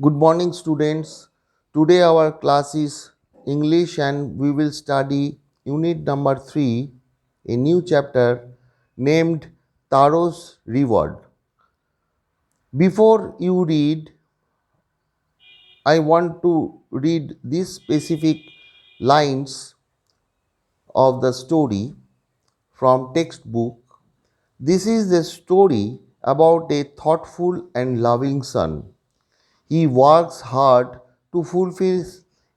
Good morning, students. Today our class is English and we will study unit number 3, a new chapter named Taro's Reward. Before you read, I want to read these specific lines of the story from textbook. This is the story about a thoughtful and loving son. He works hard to fulfill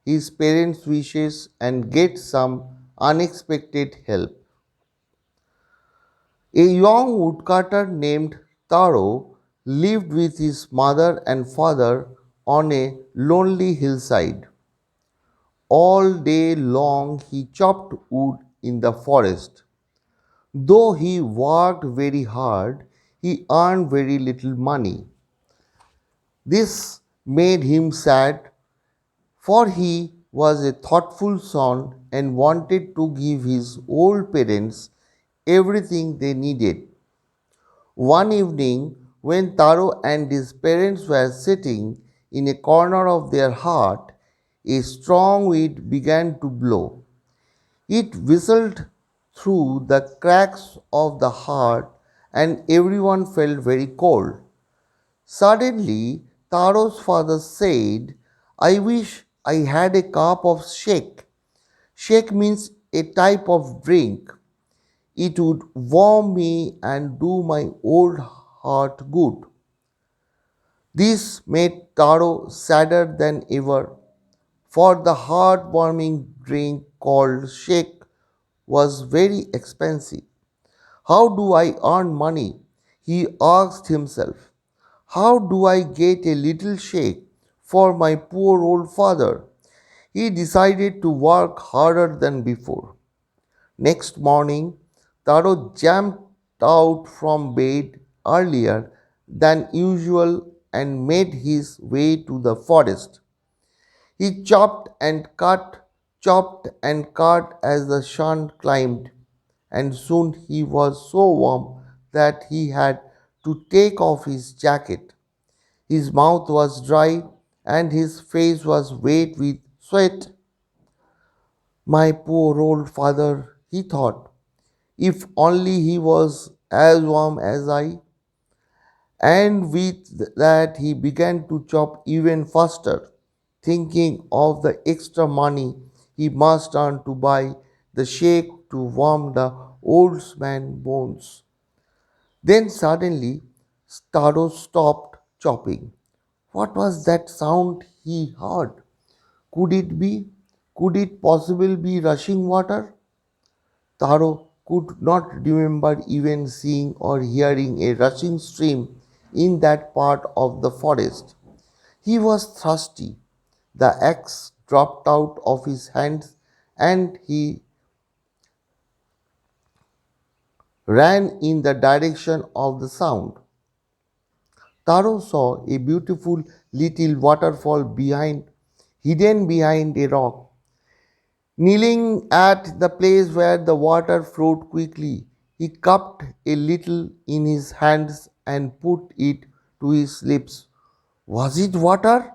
his parents' wishes and get some unexpected help. A young woodcutter named Taro lived with his mother and father on a lonely hillside. All day long he chopped wood in the forest. Though he worked very hard, he earned very little money. This made him sad, for he was a thoughtful son and wanted to give his old parents everything they needed. One evening, when Taro and his parents were sitting in a corner of their hut, a strong wind began to blow. It whistled through the cracks of the hut, and everyone felt very cold. Suddenly, Taro's father said, I wish I had a cup of shake. Shake means a type of drink. It would warm me and do my old heart good. This made Taro sadder than ever, for the heart-warming drink called shake was very expensive. How do I earn money? He asked himself. How do I get a little shake for my poor old father? He decided to work harder than before. Next morning, Taro jumped out from bed earlier than usual and made his way to the forest. He chopped and cut as the sun climbed, and soon he was so warm that he had to take off his jacket. His mouth was dry and his face was wet with sweat. My poor old father, he thought, if only he was as warm as I. And with that, he began to chop even faster, thinking of the extra money he must earn to buy the shake to warm the old man's bones. Then suddenly, Taro stopped chopping. What was that sound he heard? Could it be? Could it possibly be rushing water? Taro could not remember even seeing or hearing a rushing stream in that part of the forest. He was thirsty. The axe dropped out of his hands and he ran in the direction of the sound. Taro saw a beautiful little waterfall hidden behind a rock. Kneeling at the place where the water flowed quickly, he cupped a little in his hands and put it to his lips. Was it water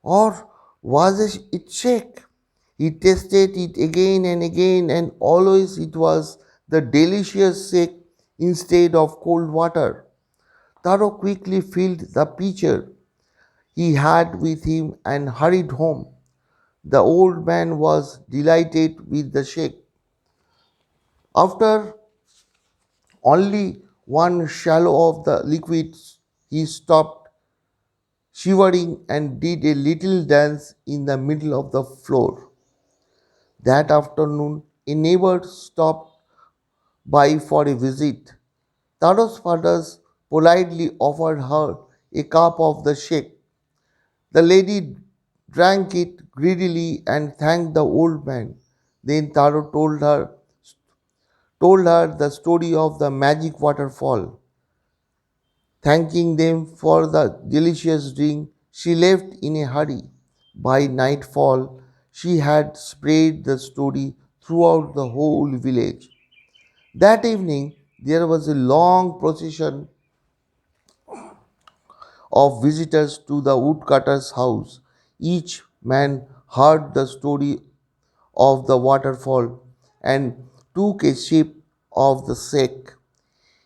or was it shake? He tasted it again and again, and always it was the delicious shake instead of cold water. Taro quickly filled the pitcher he had with him and hurried home. The old man was delighted with the shake. After only one swallow of the liquid, he stopped shivering and did a little dance in the middle of the floor. That afternoon, a neighbor stopped by for a visit. Taro's father politely offered her a cup of the shake. The lady drank it greedily and thanked the old man. Then Taro told her the story of the magic waterfall. Thanking them for the delicious drink, she left in a hurry. By nightfall, she had spread the story throughout the whole village. That evening, there was a long procession of visitors to the woodcutter's house. Each man heard the story of the waterfall and took a sip of the sake.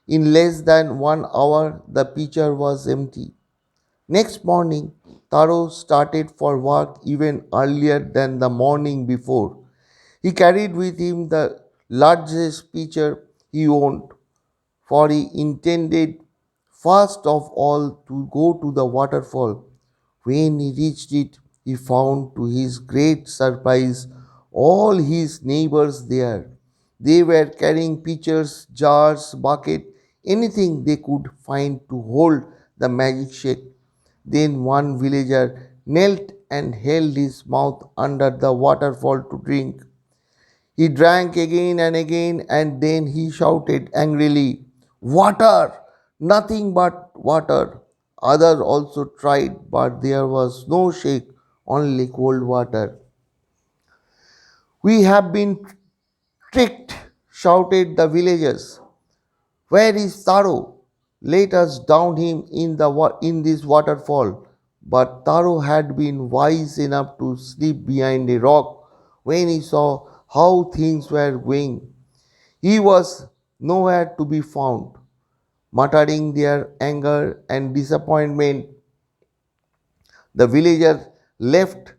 In less than 1 hour, the pitcher was empty. Next morning, Taro started for work even earlier than the morning before. He carried with him the largest pitcher he owned, for he intended first of all to go to the waterfall. When he reached it, he found to his great surprise all his neighbors there. They were carrying pitchers, jars, bucket, anything they could find to hold the magic shake. Then one villager knelt and held his mouth under the waterfall to drink. He drank again and again, and then he shouted angrily, "Water! Nothing but water!" Others also tried, but there was no shake, only cold water. "We have been tricked," shouted the villagers. "Where is Taro? Let us drown him in this waterfall." But Taro had been wise enough to slip behind a rock when he saw how things were going. He was nowhere to be found. Muttering their anger and disappointment, the villagers left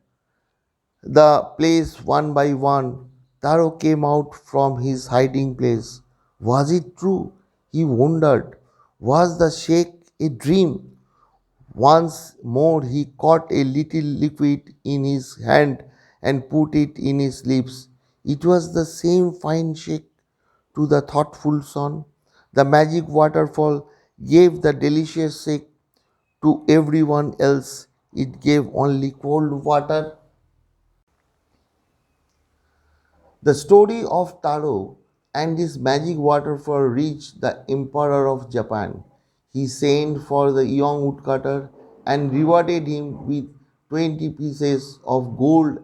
the place one by one. Taro came out from his hiding place. Was it true? He wondered. Was the shake a dream? Once more he caught a little liquid in his hand and put it in his lips. It was the same fine shake to the thoughtful son. The magic waterfall gave the delicious shake to everyone else. It gave only cold water. The story of Taro and his magic waterfall reached the Emperor of Japan. He sent for the young woodcutter and rewarded him with 20 pieces of gold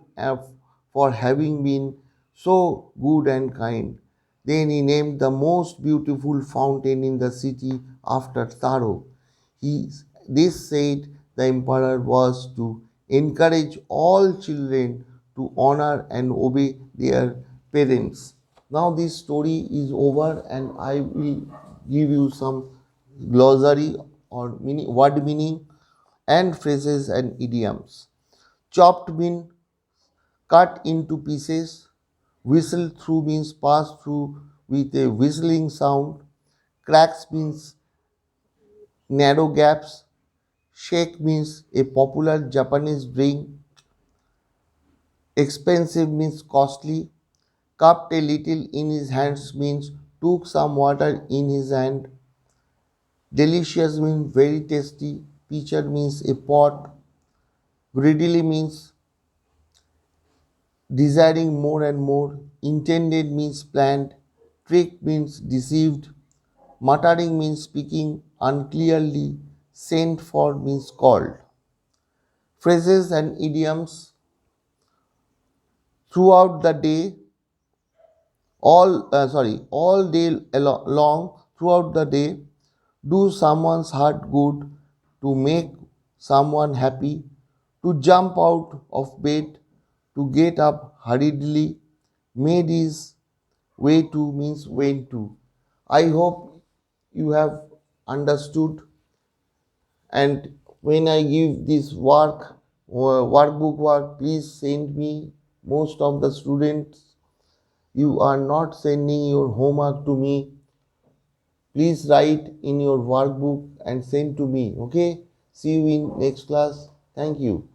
for having been so good and kind. Then he named the most beautiful fountain in the city after Taro. He, this said the emperor was to encourage all children to honor and obey their parents. Now this story is over and I will give you some glossary or word meaning and phrases and idioms. Chopped means cut into pieces. Whistle through means pass through with a whistling sound. Cracks means narrow gaps. Shake means a popular Japanese drink. Expensive means costly. Cupped a little in his hands means took some water in his hand. Delicious means very tasty. Pitcher means a pot. Greedily means desiring more and more. Intended means planned. Trick means deceived. Muttering means speaking unclearly. Sent for means called. Phrases and idioms throughout the day, all day long, throughout the day. Do someone's heart good, to make someone happy, to jump out of bed, to get up hurriedly. Made his way to means went to. I hope you have understood, and when I give this workbook work, please send me. Most of the students, you are not sending your homework to me. Please write in your workbook and send to me. Okay, see you in next class. Thank you.